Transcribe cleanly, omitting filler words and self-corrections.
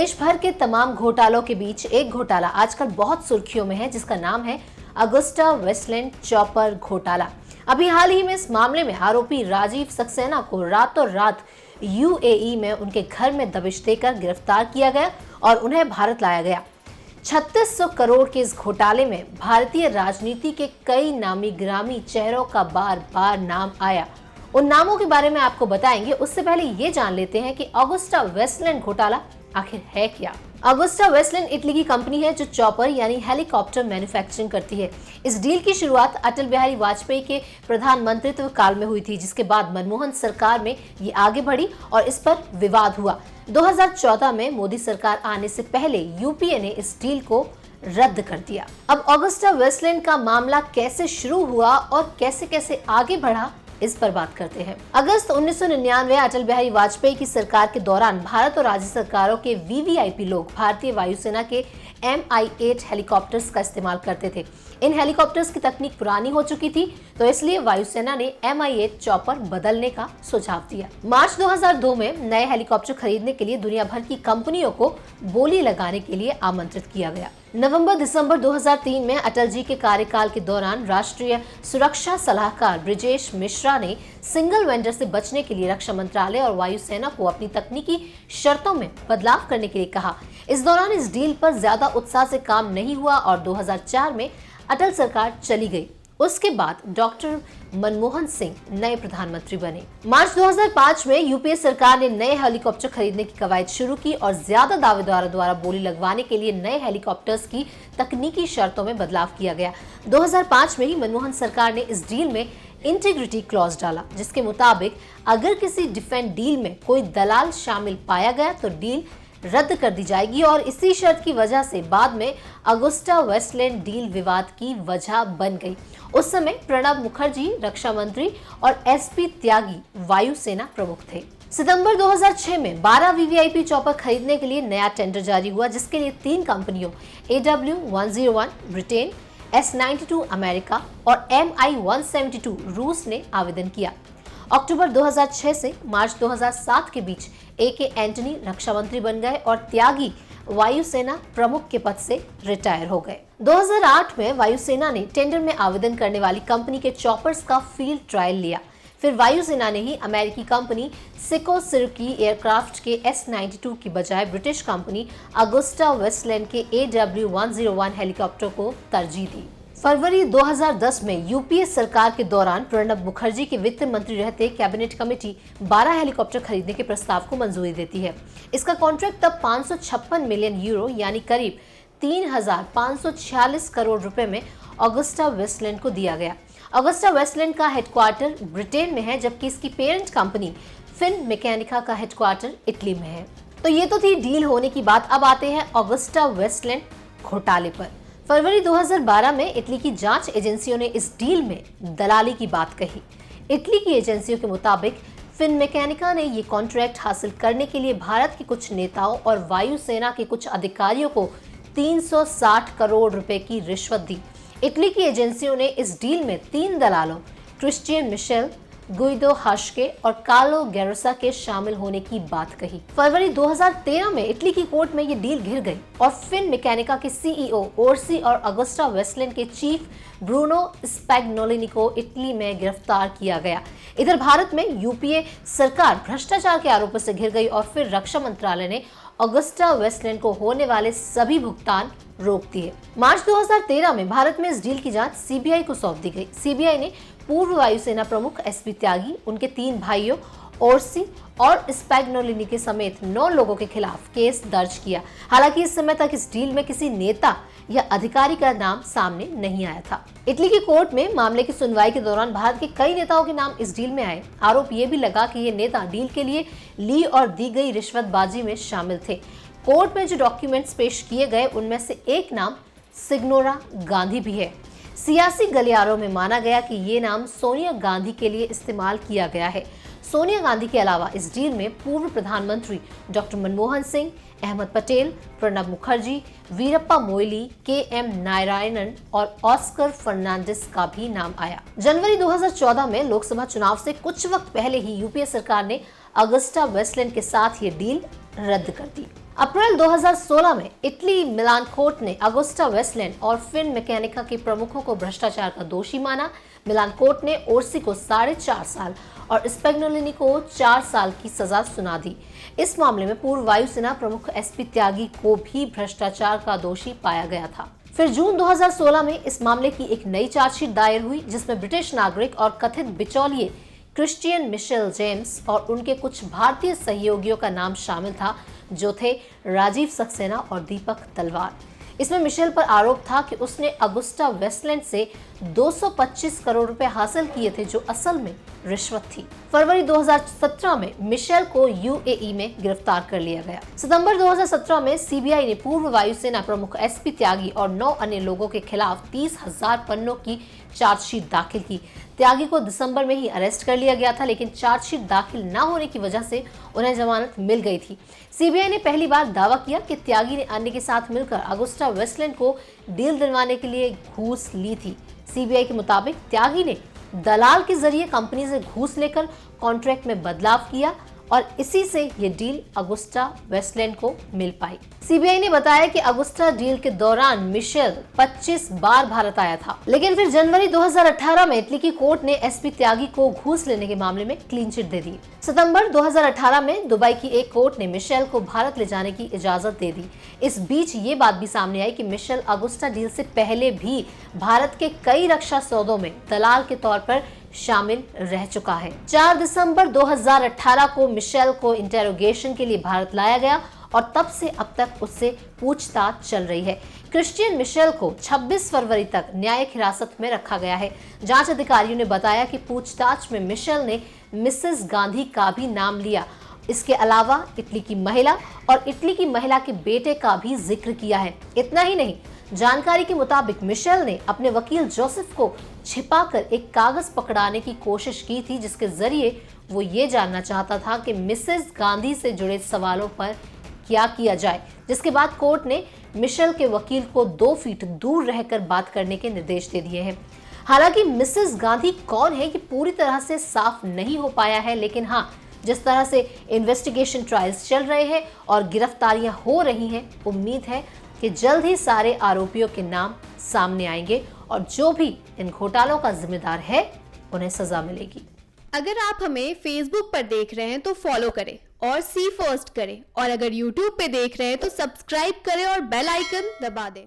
देश भर के तमाम घोटालों के बीच एक घोटाला आजकल बहुत सुर्खियों में है, जिसका नाम है अगुस्टा वेस्टलैंड चॉपर घोटाला। अभी हाल ही में इस मामले में आरोपी राजीव सक्सेना को रातों रात यूएई में उनके घर में दबिश देकर गिरफ्तार किया गया और उन्हें भारत लाया गया। 3600 करोड़ के इस घोटाले में भारतीय राजनीति के कई नामी गिरामी चेहरों का बार बार नाम आया। उन नामों के बारे में आपको बताएंगे। उससे पहले ये जान लेते हैं कि अगुस्टा वेस्टलैंड घोटाला आखिर है क्या। अगुस्टा वेस्टलैंड इटली की कंपनी है जो चॉपर यानी हेलीकॉप्टर मैन्युफैक्चरिंग करती है। इस डील की शुरुआत अटल बिहारी वाजपेयी के प्रधानमंत्रित्व काल में हुई थी, जिसके बाद मनमोहन सरकार में ये आगे बढ़ी और इस पर विवाद हुआ। 2014 में मोदी सरकार आने से पहले यूपीए ने इस डील को रद्द कर दिया। अब अगुस्टा वेस्टलैंड का मामला कैसे शुरू हुआ और कैसे कैसे आगे बढ़ा, इस पर बात करते हैं। अगस्त 1999 अटल बिहारी वाजपेयी की सरकार के दौरान भारत और राज्य सरकारों के वीवीआईपी लोग भारतीय वायुसेना के Mi-8 हेलीकॉप्टर्स का इस्तेमाल करते थे। इन हेलीकॉप्टर्स की तकनीक पुरानी हो चुकी थी, तो इसलिए वायुसेना ने Mi-8 चॉपर बदलने का सुझाव दिया। मार्च 2002 में नए हेलीकॉप्टर खरीदने के लिए दुनिया भर की कंपनियों को बोली लगाने के लिए आमंत्रित किया गया। नवंबर-दिसंबर 2003 में अटल जी के कार्यकाल के दौरान राष्ट्रीय सुरक्षा सलाहकार ब्रिजेश मिश्रा ने सिंगल वेंडर से बचने के लिए रक्षा मंत्रालय और वायुसेना को अपनी तकनीकी शर्तों में बदलाव करने के लिए कहा। इस दौरान इस डील पर ज्यादा उत्साह से काम नहीं हुआ और 2004 में अटल सरकार चली गई। उसके बाद डॉक्टर मनमोहन सिंह नए प्रधानमंत्री बने। मार्च 2005 में यूपीए सरकार ने नए हेलीकॉप्टर खरीदने की कवायद शुरू की और ज्यादा दावेदारों द्वारा बोली लगवाने के लिए नए हेलीकॉप्टर्स की तकनीकी शर्तों में बदलाव किया गया। 2005 में ही मनमोहन सरकार ने इस डील में इंटीग्रिटी क्लॉज डाला, जिसके मुताबिक अगर किसी डिफेंस डील में कोई दलाल शामिल पाया गया तो डील रद्द कर दी जाएगी और इसी शर्त की वजह से बाद में अगुस्टा वेस्टलैंड डील विवाद की वजह बन गई। उस समय प्रणब मुखर्जी रक्षा मंत्री और एसपी त्यागी वायुसेना प्रमुख थे। सितंबर 2006 में 12 वीवीआईपी चॉपर खरीदने के लिए नया टेंडर जारी हुआ, जिसके लिए 3 कंपनियों AW101 ब्रिटेन, S92 अमेरिका और Mi-172 रूस ने आवेदन किया। अक्टूबर 2006 से मार्च 2007 के बीच AK एंटनी रक्षा मंत्री बन गए और त्यागी वायुसेना प्रमुख के पद से रिटायर हो गए। 2008 में वायुसेना ने टेंडर में आवेदन करने वाली कंपनी के चॉपर्स का फील्ड ट्रायल लिया। फिर वायुसेना ने ही अमेरिकी कंपनी सिकोसिर्की एयरक्राफ्ट के S92 की बजाय ब्रिटिश कंपनी अगुस्टा वेस्टलैंड के AW101 हेलीकॉप्टर को तरजीह दी। फरवरी 2010 में यूपीए सरकार के दौरान प्रणब मुखर्जी के वित्त मंत्री रहते कैबिनेट कमेटी 12 हेलीकॉप्टर खरीदने के प्रस्ताव को मंजूरी देती है। इसका कॉन्ट्रैक्ट तब 556 मिलियन यूरो यानी करीब 3,546 करोड़ रुपए में अगुस्टा वेस्टलैंड को दिया गया। अगुस्टा वेस्टलैंड का हेडक्वार्टर ब्रिटेन में है, जबकि इसकी पेरेंट कंपनी फिनमेकैनिका का हेडक्वार्टर इटली में है। तो ये तो थी डील होने की बात। अब आते हैं अगुस्टा वेस्टलैंड घोटाले पर। फरवरी 2012 में इटली की जांच एजेंसियों ने इस डील में दलाली की बात कही। इटली की एजेंसियों के मुताबिक फिनमेकैनिका ने ये कॉन्ट्रैक्ट हासिल करने के लिए भारत के कुछ नेताओं और वायुसेना के कुछ अधिकारियों को 360 करोड़ रुपए की रिश्वत दी। इटली की एजेंसियों ने इस डील में 3 दलालों क्रिश्चियन मिशेल, गुइदो हाश्के और कार्लो गैरोसा के शामिल होने की बात कही। फरवरी 2013 में इटली की कोर्ट में ये डील घिर गई और फिनमेकैनिका के सीईओ ओर्सी और अगुस्टा वेस्टलैंड के चीफ ब्रूनो स्पैग्नोलिनी को इटली में गिरफ्तार किया गया। इधर भारत में यूपीए सरकार भ्रष्टाचार के आरोपों से घिर गई और फिर रक्षा मंत्रालय ने अगुस्टा वेस्टलैंड को होने वाले सभी भुगतान रोक दिए। मार्च 2013 में भारत में इस डील की जांच सीबीआई को सौंप दी गई। सीबीआई ने पूर्व वायुसेना प्रमुख एसपी त्यागी, उनके 3 भाइयों ओर्सी और स्पैग्नोलिनी के समेत 9 लोगों के खिलाफ केस दर्ज किया। हालांकि इस समय तक इस डील में किसी नेता या अधिकारी का नाम सामने नहीं आया था। इटली की कोर्ट में मामले की सुनवाई के दौरान भारत के कई नेताओं के नाम इस डील में आए। आरोप ये भी लगा कि ये नेता डील के लिए ली और दी गई रिश्वतबाजी में शामिल थे। कोर्ट में जो डॉक्यूमेंट्स पेश किए गए उनमें से एक नाम सिग्नोरा गांधी भी है। सियासी गलियारों में माना गया कि ये नाम सोनिया गांधी के लिए इस्तेमाल किया गया है। सोनिया गांधी के अलावा इस डील में पूर्व प्रधानमंत्री डॉक्टर मनमोहन सिंह, अहमद पटेल, प्रणब मुखर्जी, वीरप्पा मोइली, KM नारायणन और ऑस्कर फर्नांडिस का भी नाम आया। जनवरी 2014 में लोकसभा चुनाव से कुछ वक्त पहले ही यूपीए सरकार ने अगुस्टा वेस्टलैंड के साथ ये डील रद्द कर दी। अप्रैल 2016 में इटली मिलान कोर्ट ने अगुस्टा वेस्टलैंड और फिन मैकेनिका के प्रमुखों को भ्रष्टाचार का दोषी माना। मिलान कोर्ट ने ओर्सी को 4.5 साल और स्पैग्नोलिनी को 4 साल की सजा सुना दी। इस मामले में पूर्व वायुसेना प्रमुख एसपी त्यागी को भी भ्रष्टाचार का दोषी पाया गया था। फिर जून 2016 में इस मामले की एक नई चार्जशीट दायर हुई, जिसमें ब्रिटिश नागरिक और कथित बिचौलिए क्रिश्चियन मिशेल जेम्स और उनके कुछ भारतीय सहयोगियों का नाम शामिल था, जो थे राजीव सक्सेना और दीपक तलवार। इसमें मिशेल पर आरोप था कि उसने अगुस्टा वेस्टलैंड से 225 करोड़ रुपए हासिल किए थे, जो असल में रिश्वत थी। फरवरी 2017 में मिशेल को यूएई में गिरफ्तार कर लिया गया। सितंबर 2017 में सीबीआई ने पूर्व वायुसेना प्रमुख एसपी त्यागी और 9 अन्य लोगों के खिलाफ 30,000 पन्नों की चार्जशीट दाखिल की। त्यागी को दिसंबर में ही अरेस्ट कर लिया गया था, लेकिन चार्जशीट दाखिल न होने की वजह से उन्हें जमानत मिल गई थी। सीबीआई ने पहली बार दावा किया कि त्यागी ने अन्य के साथ मिलकर अगुस्टा वेस्टलैंड को डील दिलवाने के लिए घूस ली थी। सीबीआई के मुताबिक त्यागी ने दलाल के जरिए कंपनी से घूस लेकर कॉन्ट्रैक्ट में बदलाव किया और इसी से ये डील अगुस्टा वेस्टलैंड को मिल पाई। सीबीआई ने बताया कि अगुस्टा डील के दौरान मिशेल 25 बार भारत आया था, लेकिन फिर जनवरी 2018 में इटली की कोर्ट ने एसपी त्यागी को घूस लेने के मामले में क्लीन चिट दे दी। सितंबर 2018 में दुबई की एक कोर्ट ने मिशेल को भारत ले जाने की इजाजत दे दी। इस बीच ये बात भी सामने आई कि मिशेल अगुस्टा डील से पहले भी भारत के कई रक्षा सौदों में दलाल के तौर पर शामिल रह चुका है। 4 दिसंबर 2018 को मिशेल को इंटेरोगेशन के लिए भारत लाया गया और तब से अब तक उससे पूछताछ चल रही है। क्रिश्चियन मिशेल को 26 फरवरी तक न्यायिक हिरासत में रखा गया है। जांच अधिकारियों ने बताया कि पूछताछ में मिशेल ने मिसेस गांधी का भी नाम लिया। इसके अलावा इटली की महिला और इटली की महिला के बेटे का भी जिक्र किया है। इतना ही नहीं, जानकारी के मुताबिक मिशेल ने अपने वकील जोसेफ को छिपाकर एक कागज पकड़ाने की कोशिश की थी, जिसके जरिए वो ये जानना चाहता था कि मिसेस गांधी से जुड़े सवालों पर क्या किया जाए, जिसके बाद कोर्ट ने मिशेल के वकील को 2 फीट दूर रहकर बात करने के निर्देश दे दिए हैं। हालांकि मिसेस गांधी कौन है ये पूरी तरह से साफ नहीं हो पाया है, लेकिन हाँ, जिस तरह से इन्वेस्टिगेशन ट्रायल्स चल रहे हैं और गिरफ्तारियां हो रही हैं, उम्मीद है कि जल्द ही सारे आरोपियों के नाम सामने आएंगे और जो भी इन घोटालों का जिम्मेदार है उन्हें सजा मिलेगी। अगर आप हमें फेसबुक पर देख रहे हैं तो फॉलो करें और सी फर्स्ट करें, और अगर यूट्यूब पे देख रहे हैं तो सब्सक्राइब करें और बेल आइकन दबा दें।